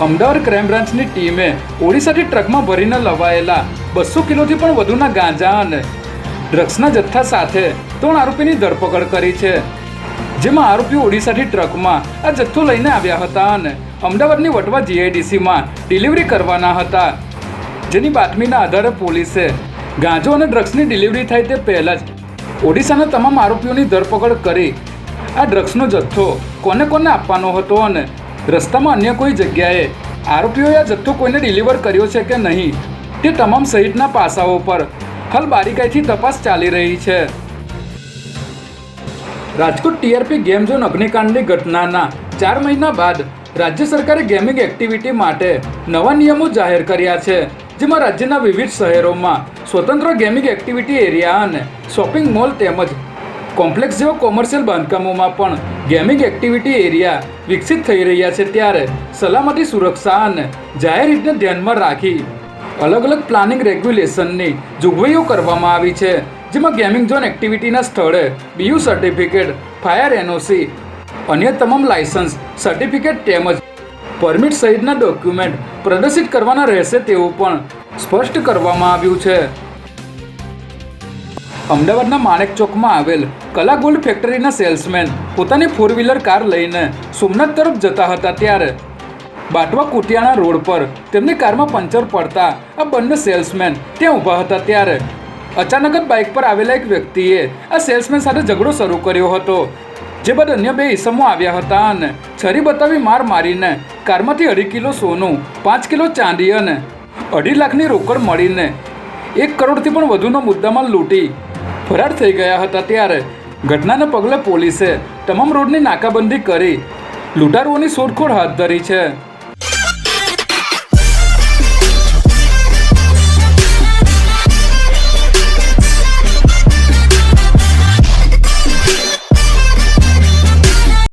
Ahmedabad crime બ્રાન્ચની ટીમે ઓડિશાથી ટ્રકમાં ભરીને લવાયેલા 200 કિલોથી પણ વધુના ગાંજા અને ડ્રગ્સના જથ્થા સાથે 3 આરોપીની ધરપકડ કરી છે, જેમાં આરોપીઓ ઓડિશાથી ટ્રકમાં આ જથ્થો લઈને આવ્યા હતા અને અમદાવાદની વટવા જીઆઈડીસીમાં ડિલિવરી કરવાના હતા, જેની બાતમીના આધારે પોલીસે ગાંજો અને ડ્રગ્સની ડિલિવરી થાય તે પહેલાં જ ઓડિશાના તમામ આરોપીઓની ધરપકડ કરી આ ડ્રગ્સનો જથ્થો કોને કોને આપવાનો હતો અને રસ્તામાં અન્ય કોઈ જગ્યાએ આરોપીઓએ આ જથ્થો કોઈને ડિલિવર કર્યો છે કે નહીં તે તમામ સહિતના પાસાઓ પર હાલ બારીકાઈથી તપાસ ચાલી રહી છે. રાજકોટ ટીઆરપી ગેમ ઝોન અગ્નિકાંડની ઘટનાના 4 મહિના બાદ રાજ્ય સરકારે ગેમિંગ એક્ટિવિટી માટે નવા નિયમો જાહેર કર્યા છે, જેમાં રાજ્યના વિવિધ શહેરોમાં સ્વતંત્ર ગેમિંગ એક્ટિવિટી એરિયા અને શોપિંગ મોલ તેમજ કોમ્પ્લેક્સ જેવા કોમર્શિયલ બાંધકામોમાં પણ ગેમિંગ એક્ટિવિટી એરિયા વિકસિત થઈ રહ્યા છે. ત્યારે સલામતી, સુરક્ષા અને જાહેર હિતને ધ્યાનમાં રાખી અલગ અલગ પ્લાનિંગ રેગ્યુલેશનની જોગવાઈઓ કરવામાં આવી છે, જેમાં ગેમિંગ ઝોન એક્ટિવિટીના સ્થળે બીયુ સર્ટિફિકેટ, ફાયર એનઓસી, અન્ય તમામ લાયસન્સ, સર્ટિફિકેટ તેમજ પરમિટ સહિતના ડોક્યુમેન્ટ પ્રદર્શિત કરવાના રહેશે તેવું પણ સ્પષ્ટ કરવામાં આવ્યું છે. અમદાવાદના માણેક ચોકમાં આવેલ કલા ગોલ્ડ ફેક્ટરીના સેલ્સમેન પોતાની 4 વ્હીલર કાર લઈને સોમનાથ તરફ જતા હતા, ત્યારે બાટવા કુટિયાણા રોડ પર તેમની કારમાં પંચર પડતા આ બંને સેલ્સમેન ત્યાં ઊભા હતા, ત્યારે અચાનક જ બાઇક પર આવેલા એક વ્યક્તિએ આ સેલ્સમેન સાથે ઝઘડો શરૂ કર્યો હતો, જે બાદ અન્ય 2 ઈસમો આવ્યા હતા અને છરી બતાવી માર મારીને કારમાંથી 2.5 કિલો સોનું, 5 કિલો ચાંદી અને 2.5 લાખની રોકડ મળીને 1 કરોડથી પણ વધુનો મુદ્દામાલ લૂંટી ફરાર થઈ ગયા હતા. ત્યારે ઘટનાને પગલે પોલીસે તમામ રોડની નાકાબંધી કરી લૂંટારુઓની શોધખોળ હાથ ધરી છે.